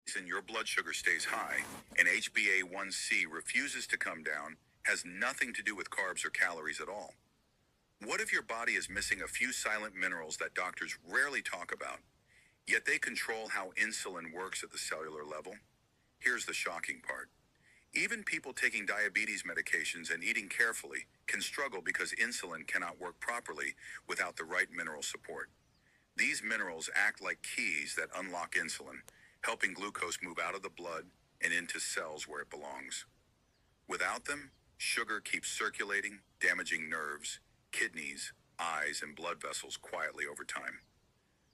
reason your blood sugar stays high and HbA1c refuses to come down has nothing to do with carbs or calories at all. What if your body is missing a few silent minerals that doctors rarely talk about, yet they control how insulin works at the cellular level? Here's the shocking part. Even people taking diabetes medications and eating carefully can struggle because insulin cannot work properly without the right mineral support. These minerals act like keys that unlock insulin, helping glucose move out of the blood and into cells where it belongs. Without them, sugar keeps circulating, damaging nerves, kidneys, eyes, and blood vessels quietly over time.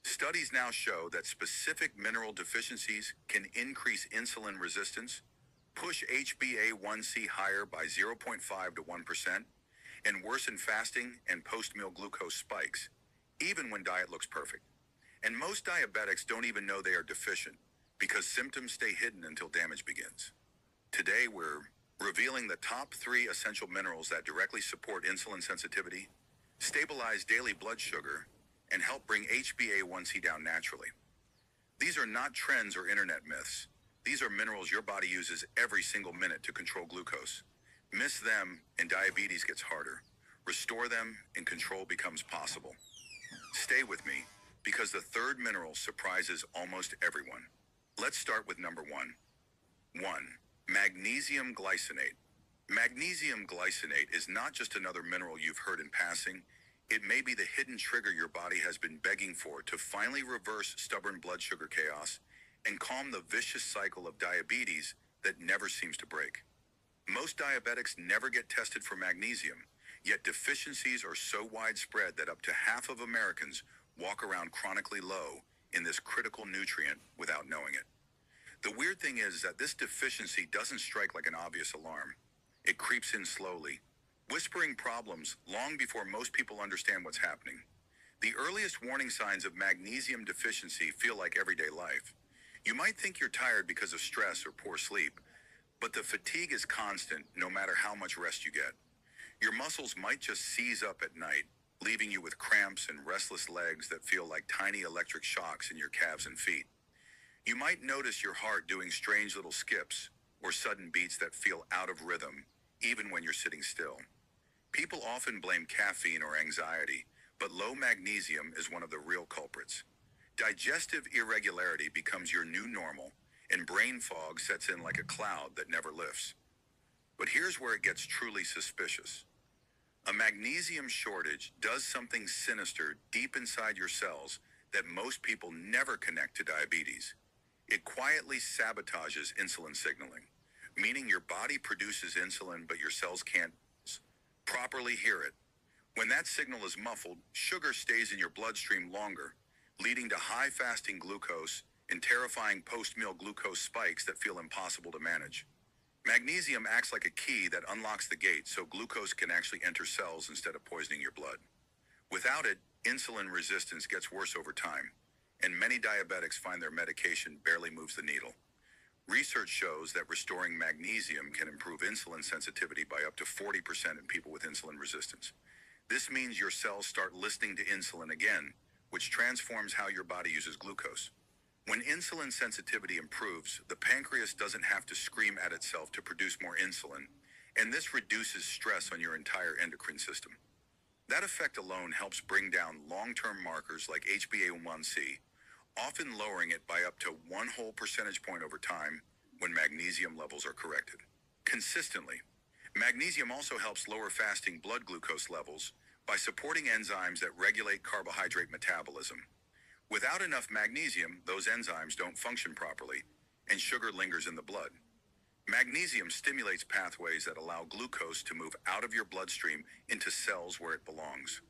Studies now show that specific mineral deficiencies can increase insulin resistance, push HbA1c higher by 0.5 to 1%, and worsen fasting and post-meal glucose spikes, even when diet looks perfect. And most diabetics don't even know they are deficient because symptoms stay hidden until damage begins. Today, we're revealing the top 3 essential minerals that directly support insulin sensitivity, stabilize daily blood sugar, and help bring HbA1c down naturally. These are not trends or internet myths. These are minerals your body uses every single minute to control glucose. Miss them and diabetes gets harder. Restore them and control becomes possible. Stay with me because the third mineral surprises almost everyone. Let's start with number 1. 1. Magnesium glycinate. Magnesium glycinate is not just another mineral you've heard in passing. It may be the hidden trigger your body has been begging for to finally reverse stubborn blood sugar chaos and calm the vicious cycle of diabetes that never seems to break. Most diabetics never get tested for magnesium, yet deficiencies are so widespread that up to half of Americans walk around chronically low in this critical nutrient without knowing it. The weird thing is that this deficiency doesn't strike like an obvious alarm. It creeps in slowly, whispering problems long before most people understand what's happening. The earliest warning signs of magnesium deficiency feel like everyday life. You might think you're tired because of stress or poor sleep, but the fatigue is constant no matter how much rest you get. Your muscles might just seize up at night, leaving you with cramps and restless legs that feel like tiny electric shocks in your calves and feet. You might notice your heart doing strange little skips or sudden beats that feel out of rhythm, even when you're sitting still. People often blame caffeine or anxiety, but low magnesium is one of the real culprits. Digestive irregularity becomes your new normal, and brain fog sets in like a cloud that never lifts. But here's where it gets truly suspicious. A magnesium shortage does something sinister deep inside your cells that most people never connect to diabetes. It quietly sabotages insulin signaling, meaning your body produces insulin but your cells can't properly hear it. When that signal is muffled, sugar stays in your bloodstream longer, leading to high fasting glucose and terrifying post-meal glucose spikes that feel impossible to manage. Magnesium acts like a key that unlocks the gate so glucose can actually enter cells instead of poisoning your blood. Without it, insulin resistance gets worse over time, and many diabetics find their medication barely moves the needle. Research shows that restoring magnesium can improve insulin sensitivity by up to 40% in people with insulin resistance. This means your cells start listening to insulin again, which transforms how your body uses glucose. When insulin sensitivity improves, the pancreas doesn't have to scream at itself to produce more insulin, and this reduces stress on your entire endocrine system. That effect alone helps bring down long-term markers like HbA1c, often lowering it by up to 1 whole percentage point over time when magnesium levels are corrected. Consistently, magnesium also helps lower fasting blood glucose levels by supporting enzymes that regulate carbohydrate metabolism. Without enough magnesium, those enzymes don't function properly, and sugar lingers in the blood. Magnesium stimulates pathways that allow glucose to move out of your bloodstream into cells where it belongs.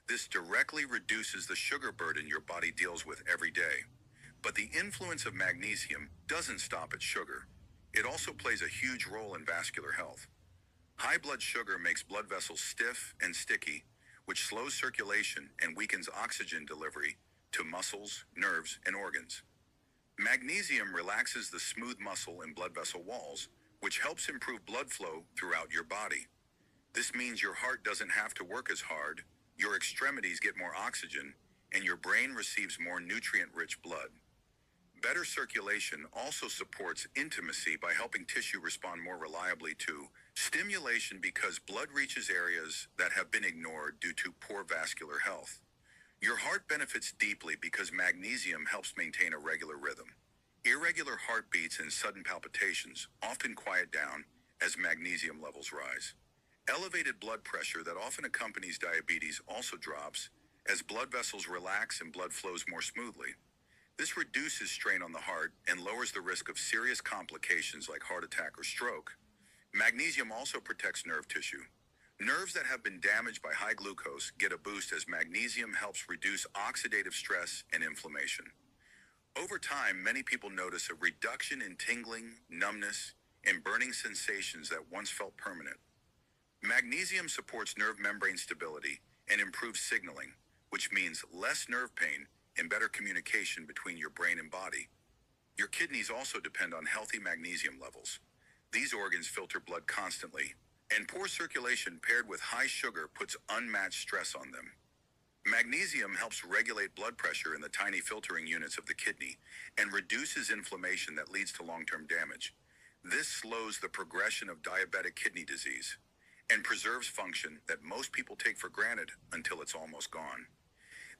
This directly reduces the sugar burden your body deals with every day. But the influence of magnesium doesn't stop at sugar. It also plays a huge role in vascular health. High blood sugar makes blood vessels stiff and sticky, which slows circulation and weakens oxygen delivery to muscles, nerves, and organs. Magnesium relaxes the smooth muscle and blood vessel walls, which helps improve blood flow throughout your body. This means your heart doesn't have to work as hard, your extremities get more oxygen, and your brain receives more nutrient-rich blood. Better circulation also supports intimacy by helping tissue respond more reliably to stimulation because blood reaches areas that have been ignored due to poor vascular health. Your heart benefits deeply because magnesium helps maintain a regular rhythm. Irregular heartbeats and sudden palpitations often quiet down as magnesium levels rise. Elevated blood pressure that often accompanies diabetes also drops as blood vessels relax and blood flows more smoothly. This reduces strain on the heart and lowers the risk of serious complications like heart attack or stroke. Magnesium also protects nerve tissue. Nerves that have been damaged by high glucose get a boost as magnesium helps reduce oxidative stress and inflammation. Over time, many people notice a reduction in tingling, numbness, and burning sensations that once felt permanent. Magnesium supports nerve membrane stability and improves signaling, which means less nerve pain and better communication between your brain and body. Your kidneys also depend on healthy magnesium levels. These organs filter blood constantly, and poor circulation paired with high sugar puts unmatched stress on them. Magnesium helps regulate blood pressure in the tiny filtering units of the kidney and reduces inflammation that leads to long-term damage. This slows the progression of diabetic kidney disease and preserves function that most people take for granted until it's almost gone.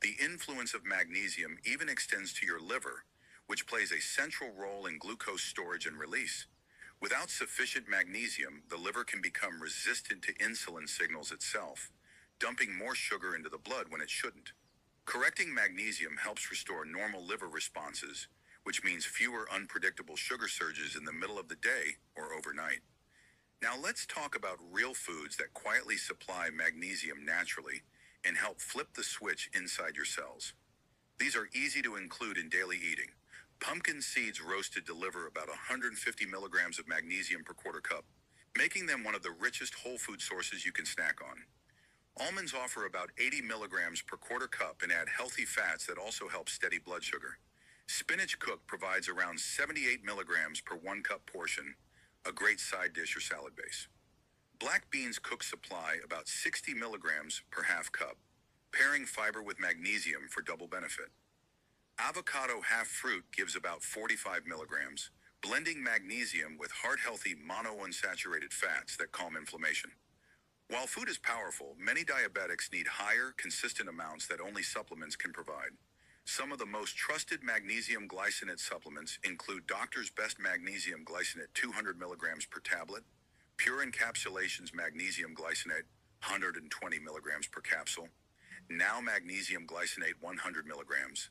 The influence of magnesium even extends to your liver, which plays a central role in glucose storage and release. Without sufficient magnesium, the liver can become resistant to insulin signals itself, dumping more sugar into the blood when it shouldn't. Correcting magnesium helps restore normal liver responses, which means fewer unpredictable sugar surges in the middle of the day or overnight. Now let's talk about real foods that quietly supply magnesium naturally and help flip the switch inside your cells. These are easy to include in daily eating. Pumpkin seeds roasted deliver about 150 milligrams of magnesium per quarter cup, making them one of the richest whole food sources you can snack on. Almonds offer about 80 milligrams per quarter cup and add healthy fats that also help steady blood sugar. Spinach cooked provides around 78 milligrams per 1 cup portion, a great side dish or salad base. Black beans cooked supply about 60 milligrams per half cup, pairing fiber with magnesium for double benefit. Avocado half fruit gives about 45 milligrams, blending magnesium with heart-healthy monounsaturated fats that calm inflammation. While food is powerful, many diabetics need higher, consistent amounts that only supplements can provide. Some of the most trusted magnesium glycinate supplements include Doctor's Best Magnesium Glycinate 200 milligrams per tablet, Pure Encapsulations Magnesium Glycinate 120 milligrams per capsule, Now Magnesium Glycinate 100 milligrams,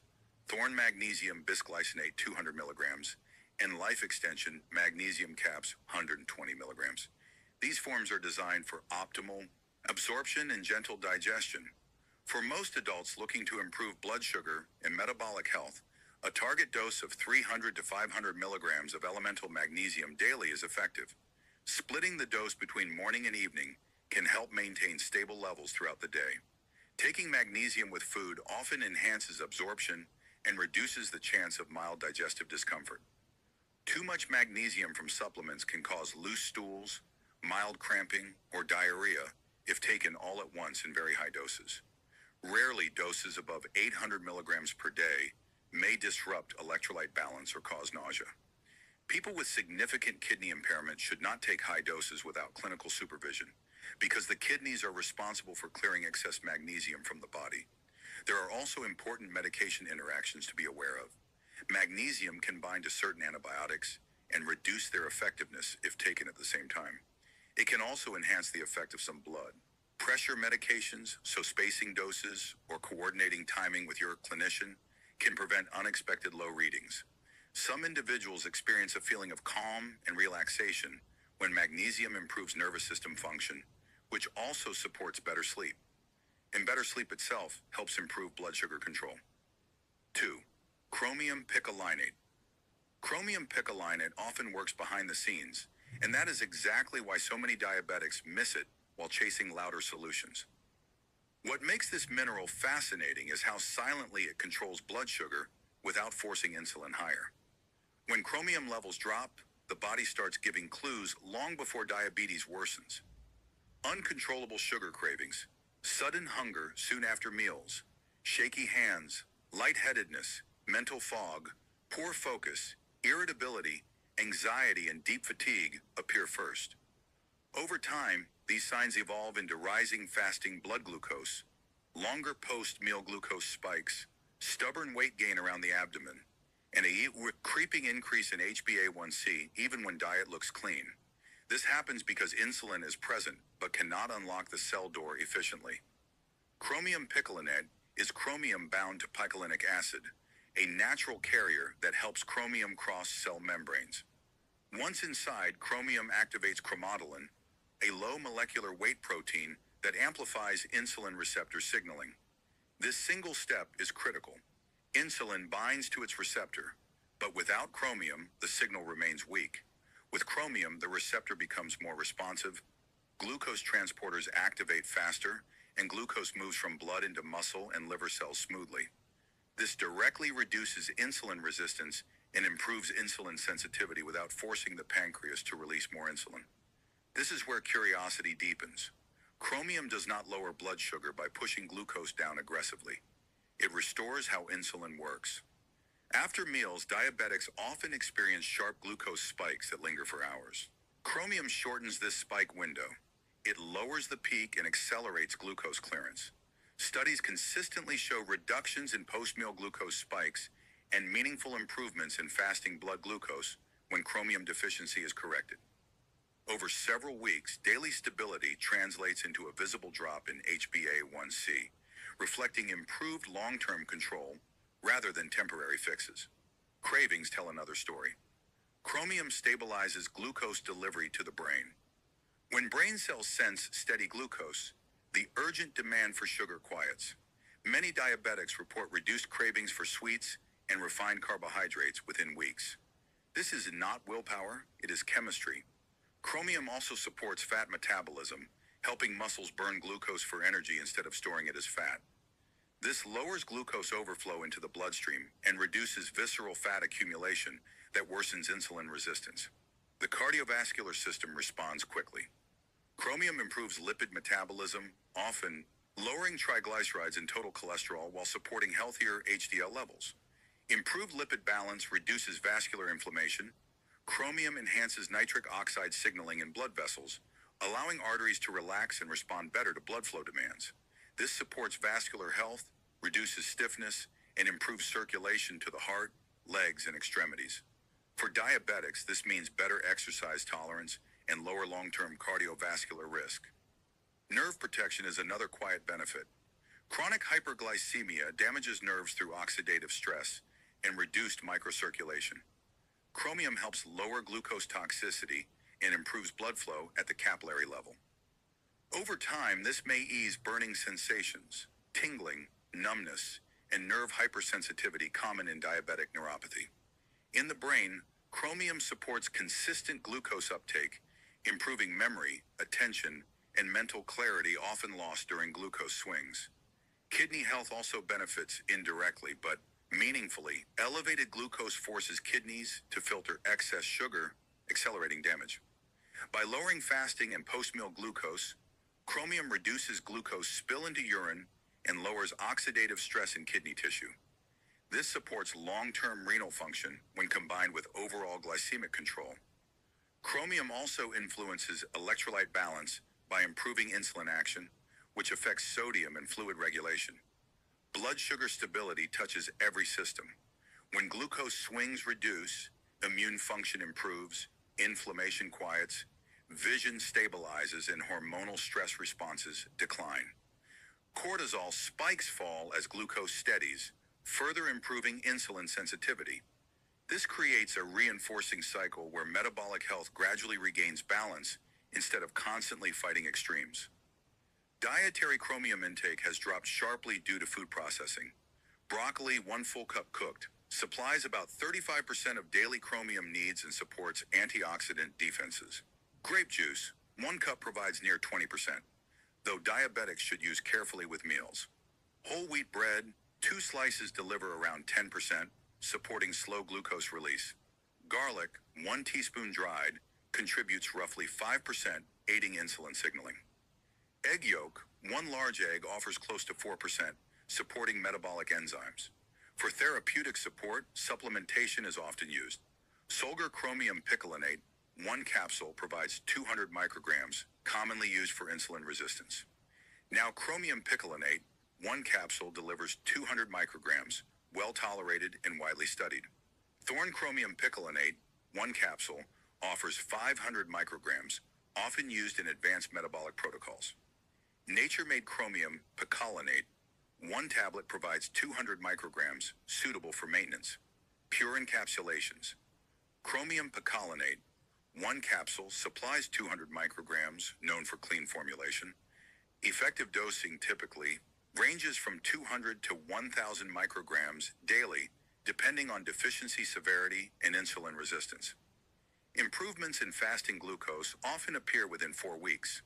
Thorn Magnesium Bisglycinate 200 milligrams, and Life Extension Magnesium Caps 120 milligrams. These forms are designed for optimal absorption and gentle digestion. For most adults looking to improve blood sugar and metabolic health, a target dose of 300 to 500 milligrams of elemental magnesium daily is effective. Splitting the dose between morning and evening can help maintain stable levels throughout the day. Taking magnesium with food often enhances absorption and reduces the chance of mild digestive discomfort. Too much magnesium from supplements can cause loose stools, mild cramping, or diarrhea if taken all at once in very high doses. Rarely doses above 800 milligrams per day may disrupt electrolyte balance or cause nausea. People with significant kidney impairment should not take high doses without clinical supervision because the kidneys are responsible for clearing excess magnesium from the body. There are also important medication interactions to be aware of. Magnesium can bind to certain antibiotics and reduce their effectiveness if taken at the same time. It can also enhance the effect of some blood pressure medications, so spacing doses or coordinating timing with your clinician can prevent unexpected low readings. Some individuals experience a feeling of calm and relaxation when magnesium improves nervous system function, which also supports better sleep. And better sleep itself helps improve blood sugar control. 2. Chromium picolinate. Chromium picolinate often works behind the scenes, and that is exactly why so many diabetics miss it while chasing louder solutions. What makes this mineral fascinating is how silently it controls blood sugar without forcing insulin higher. When chromium levels drop, the body starts giving clues long before diabetes worsens. Uncontrollable sugar cravings, sudden hunger soon after meals, shaky hands, lightheadedness, mental fog, Poor focus, irritability, anxiety, and deep fatigue appear first. Over time, these signs evolve into rising fasting blood glucose, longer post-meal glucose spikes, stubborn weight gain around the abdomen, and a creeping increase in HbA1c even when diet looks clean. This happens because insulin is present but cannot unlock the cell door efficiently. Chromium picolinate is chromium bound to picolinic acid, a natural carrier that helps chromium cross cell membranes. Once inside, chromium activates chromatolin, a low molecular weight protein that amplifies insulin receptor signaling. This single step is critical. Insulin binds to its receptor, but without chromium, the signal remains weak. With chromium, the receptor becomes more responsive, glucose transporters activate faster, and glucose moves from blood into muscle and liver cells smoothly. This directly reduces insulin resistance and improves insulin sensitivity without forcing the pancreas to release more insulin. This is where curiosity deepens. Chromium does not lower blood sugar by pushing glucose down aggressively. It restores how insulin works. After meals, diabetics often experience sharp glucose spikes that linger for hours. Chromium shortens this spike window. It lowers the peak and accelerates glucose clearance. Studies consistently show reductions in post-meal glucose spikes and meaningful improvements in fasting blood glucose when chromium deficiency is corrected. Over several weeks, daily stability translates into a visible drop in HbA1c, reflecting improved long-term control rather than temporary fixes. Cravings tell another story. Chromium stabilizes glucose delivery to the brain. When brain cells sense steady glucose, the urgent demand for sugar quiets. Many diabetics report reduced cravings for sweets and refined carbohydrates within weeks. This is not willpower, it is chemistry. Chromium also supports fat metabolism, helping muscles burn glucose for energy instead of storing it as fat. This lowers glucose overflow into the bloodstream and reduces visceral fat accumulation that worsens insulin resistance. The cardiovascular system responds quickly. Chromium improves lipid metabolism, often lowering triglycerides and total cholesterol while supporting healthier HDL levels. Improved lipid balance reduces vascular inflammation. Chromium enhances nitric oxide signaling in blood vessels, allowing arteries to relax and respond better to blood flow demands. This supports vascular health, reduces stiffness, and improves circulation to the heart, legs, and extremities. For diabetics, this means better exercise tolerance and lower long-term cardiovascular risk. Nerve protection is another quiet benefit. Chronic hyperglycemia damages nerves through oxidative stress and reduced microcirculation. Chromium helps lower glucose toxicity and improves blood flow at the capillary level. Over time, this may ease burning sensations, tingling, numbness, and nerve hypersensitivity common in diabetic neuropathy. In the brain, chromium supports consistent glucose uptake, improving memory, attention, and mental clarity often lost during glucose swings. Kidney health also benefits indirectly, but meaningfully. Elevated glucose forces kidneys to filter excess sugar, accelerating damage. By lowering fasting and post-meal glucose, chromium reduces glucose spill into urine and lowers oxidative stress in kidney tissue. This supports long-term renal function when combined with overall glycemic control. Chromium also influences electrolyte balance by improving insulin action, which affects sodium and fluid regulation. Blood sugar stability touches every system. When glucose swings reduce, immune function improves, inflammation quiets, vision stabilizes, and hormonal stress responses decline. Cortisol spikes fall as glucose steadies, further improving insulin sensitivity. This creates a reinforcing cycle where metabolic health gradually regains balance instead of constantly fighting extremes. Dietary chromium intake has dropped sharply due to food processing. Broccoli, 1 full cup cooked, supplies about 35% of daily chromium needs and supports antioxidant defenses. Grape juice, 1 cup provides near 20%, though diabetics should use carefully with meals. Whole wheat bread, 2 slices deliver around 10%, supporting slow glucose release. Garlic, 1 teaspoon dried, contributes roughly 5%, aiding insulin signaling. Egg yolk, 1 large egg offers close to 4%, supporting metabolic enzymes. For therapeutic support, supplementation is often used. Solgar chromium picolinate, one capsule provides 200 micrograms, commonly used for insulin resistance. Now chromium picolinate, one capsule delivers 200 micrograms, well tolerated and widely studied. Thorn chromium picolinate, one capsule, offers 500 micrograms, often used in advanced metabolic protocols. Nature-made chromium picolinate, one tablet provides 200 micrograms, suitable for maintenance. Pure encapsulations. Chromium picolinate, one capsule supplies 200 micrograms, known for clean formulation. Effective dosing typically ranges from 200 to 1,000 micrograms daily, depending on deficiency severity and insulin resistance. Improvements in fasting glucose often appear within 4 weeks.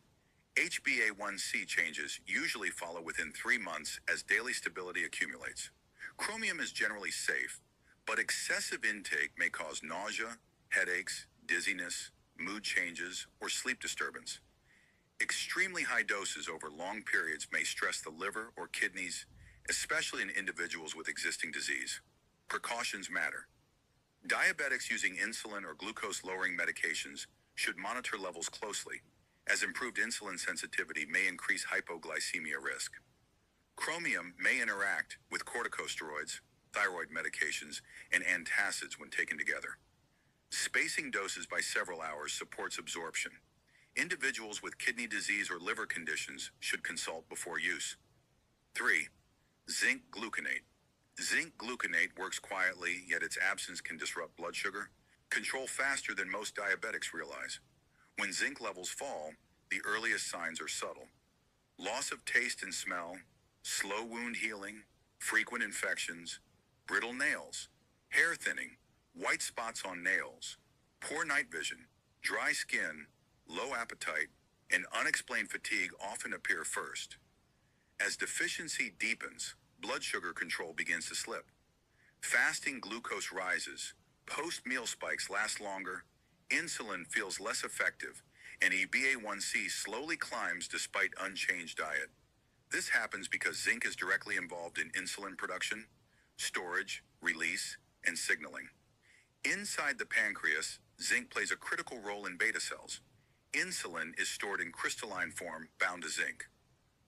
HbA1c changes usually follow within 3 months as daily stability accumulates. Chromium is generally safe, but excessive intake may cause nausea, headaches, dizziness, mood changes, or sleep disturbance. Extremely high doses over long periods may stress the liver or kidneys, especially in individuals with existing disease. Precautions matter. Diabetics using insulin or glucose-lowering medications should monitor levels closely, as improved insulin sensitivity may increase hypoglycemia risk. Chromium may interact with corticosteroids, thyroid medications, and antacids when taken together. Spacing doses by several hours supports absorption. Individuals with kidney disease or liver conditions should consult before use. 3. Zinc gluconate. Zinc gluconate works quietly, yet its absence can disrupt blood sugar control faster than most diabetics realize. When zinc levels fall, the earliest signs are subtle. Loss of taste and smell, slow wound healing, frequent infections, brittle nails, hair thinning, white spots on nails, poor night vision, dry skin, low appetite, and unexplained fatigue often appear first. As deficiency deepens, blood sugar control begins to slip. Fasting glucose rises, post-meal spikes last longer, insulin feels less effective, and HbA1c slowly climbs despite unchanged diet. This happens because zinc is directly involved in insulin production, storage, release, and signaling. Inside the pancreas, zinc plays a critical role in beta cells. Insulin is stored in crystalline form bound to zinc.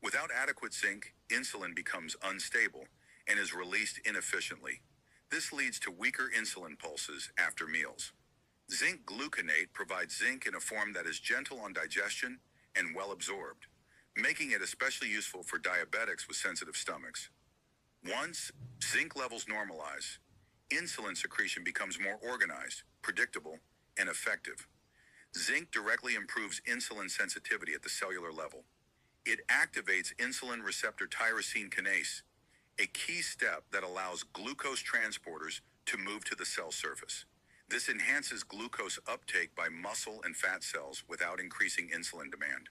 Without adequate zinc, insulin becomes unstable and is released inefficiently. This leads to weaker insulin pulses after meals. Zinc gluconate provides zinc in a form that is gentle on digestion and well absorbed, making it especially useful for diabetics with sensitive stomachs. Once zinc levels normalize, insulin secretion becomes more organized, predictable, and effective. Zinc directly improves insulin sensitivity at the cellular level. It activates insulin receptor tyrosine kinase, a key step that allows glucose transporters to move to the cell surface. This enhances glucose uptake by muscle and fat cells without increasing insulin demand.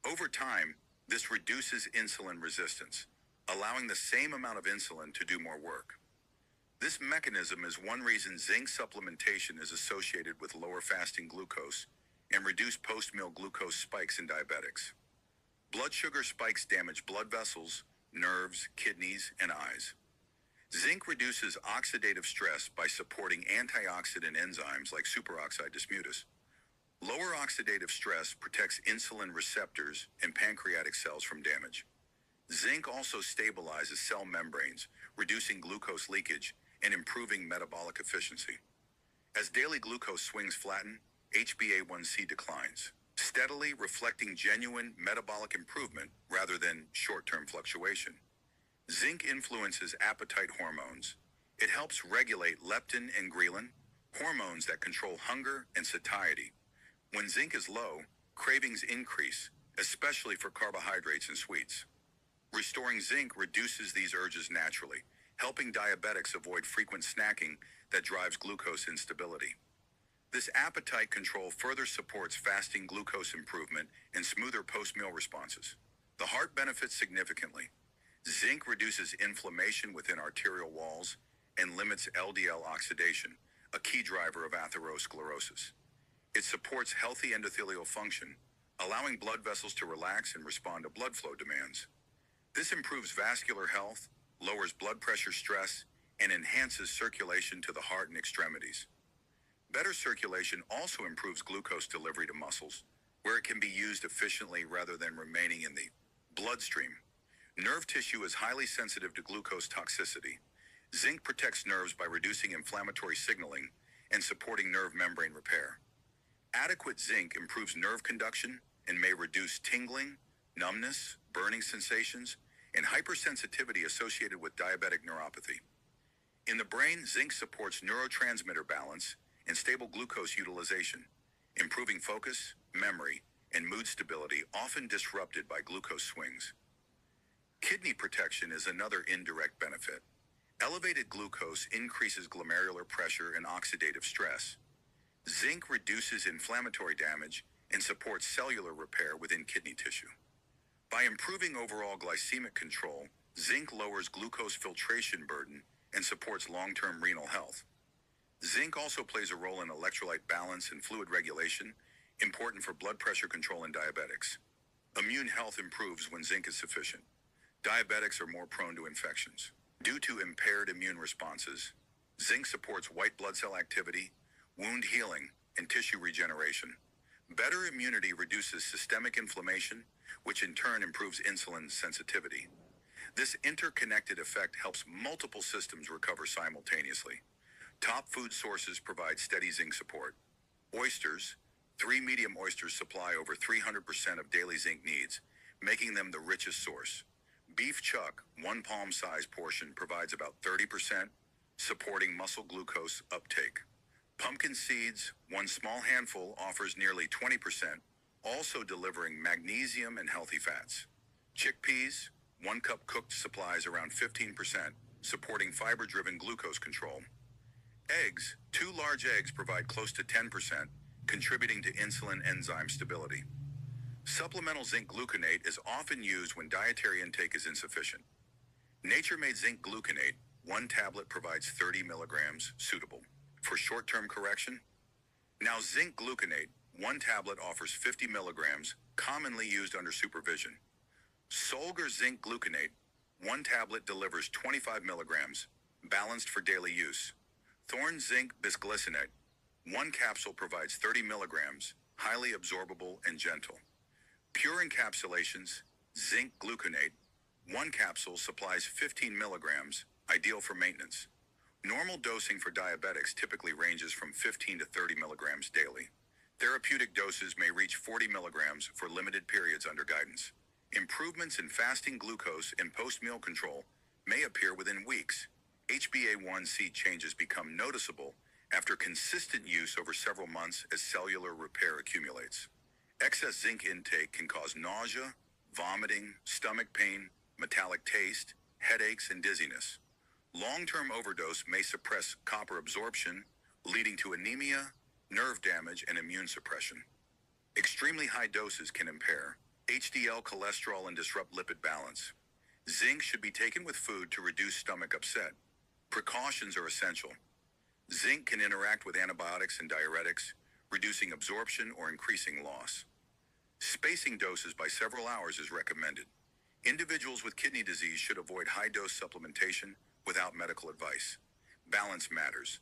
Over time, this reduces insulin resistance, allowing the same amount of insulin to do more work. This mechanism is one reason zinc supplementation is associated with lower fasting glucose and reduced post-meal glucose spikes in diabetics. Blood sugar spikes damage blood vessels, nerves, kidneys, and eyes. Zinc reduces oxidative stress by supporting antioxidant enzymes like superoxide dismutase. Lower oxidative stress protects insulin receptors and pancreatic cells from damage. Zinc also stabilizes cell membranes, reducing glucose leakage and improving metabolic efficiency. As daily glucose swings flatten, HbA1c declines, steadily reflecting genuine metabolic improvement rather than short-term fluctuation. Zinc influences appetite hormones. It helps regulate leptin and ghrelin, hormones that control hunger and satiety. When zinc is low, cravings increase, especially for carbohydrates and sweets. Restoring zinc reduces these urges naturally, helping diabetics avoid frequent snacking that drives glucose instability. This appetite control further supports fasting glucose improvement and smoother post-meal responses. The heart benefits significantly. Zinc reduces inflammation within arterial walls and limits LDL oxidation, a key driver of atherosclerosis. It supports healthy endothelial function, allowing blood vessels to relax and respond to blood flow demands. This improves vascular health, lowers blood pressure stress, and enhances circulation to the heart and extremities. Better circulation also improves glucose delivery to muscles, where it can be used efficiently rather than remaining in the bloodstream. Nerve tissue is highly sensitive to glucose toxicity. Zinc protects nerves by reducing inflammatory signaling and supporting nerve membrane repair. Adequate zinc improves nerve conduction and may reduce tingling, numbness, burning sensations, and hypersensitivity associated with diabetic neuropathy. In the brain, zinc supports neurotransmitter balance and stable glucose utilization, improving focus, memory, and mood stability often disrupted by glucose swings. Kidney protection is another indirect benefit. Elevated glucose increases glomerular pressure and oxidative stress. Zinc reduces inflammatory damage and supports cellular repair within kidney tissue. By improving overall glycemic control, zinc lowers glucose filtration burden and supports long-term renal health. Zinc also plays a role in electrolyte balance and fluid regulation, important for blood pressure control in diabetics. Immune health improves when zinc is sufficient. Diabetics are more prone to infections. Due to impaired immune responses, zinc supports white blood cell activity, wound healing, and tissue regeneration. Better immunity reduces systemic inflammation, which in turn improves insulin sensitivity. This interconnected effect helps multiple systems recover simultaneously. Top food sources provide steady zinc support. Oysters, 3 medium oysters supply over 300% of daily zinc needs, making them the richest source. Beef chuck, 1 palm-sized portion, provides about 30%, supporting muscle glucose uptake. Pumpkin seeds, 1 small handful, offers nearly 20%, also delivering magnesium and healthy fats. Chickpeas, 1 cup cooked, supplies around 15%, supporting fiber-driven glucose control. Eggs, 2 large eggs provide close to 10%, contributing to insulin enzyme stability. Supplemental zinc gluconate is often used when dietary intake is insufficient. Nature-made zinc gluconate, 1 tablet provides 30 milligrams, suitable for short-term correction. Now zinc gluconate, 1 tablet offers 50 milligrams, commonly used under supervision. Solgar zinc gluconate, 1 tablet delivers 25 milligrams, balanced for daily use. Thorn zinc bisglycinate, 1 capsule provides 30 milligrams, highly absorbable and gentle. Pure encapsulations, zinc gluconate, 1 capsule supplies 15 milligrams, ideal for maintenance. Normal dosing for diabetics typically ranges from 15 to 30 milligrams daily. Therapeutic doses may reach 40 milligrams for limited periods under guidance. Improvements in fasting glucose and post-meal control may appear within weeks. HbA1c changes become noticeable after consistent use over several months as cellular repair accumulates. Excess zinc intake can cause nausea, vomiting, stomach pain, metallic taste, headaches, and dizziness. Long-term overdose may suppress copper absorption, leading to anemia, nerve damage, and immune suppression. Extremely high doses can impair HDL cholesterol and disrupt lipid balance. Zinc should be taken with food to reduce stomach upset. Precautions are essential. Zinc can interact with antibiotics and diuretics, reducing absorption or increasing loss. Spacing doses by several hours is recommended. Individuals with kidney disease should avoid high-dose supplementation without medical advice. Balance matters.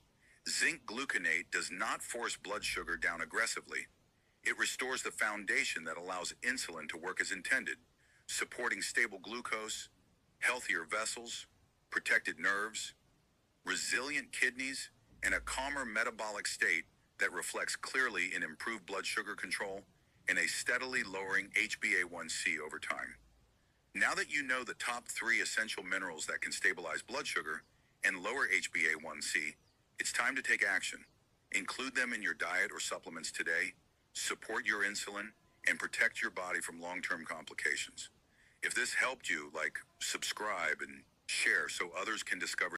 Zinc gluconate does not force blood sugar down aggressively. It restores the foundation that allows insulin to work as intended, supporting stable glucose, healthier vessels, protected nerves, resilient kidneys, and a calmer metabolic state that reflects clearly in improved blood sugar control and a steadily lowering HbA1c over time. Now that you know the top 3 essential minerals that can stabilize blood sugar and lower HbA1c, it's time to take action. Include them in your diet or supplements today, support your insulin, and protect your body from long-term complications. If this helped you, subscribe and share so others can discover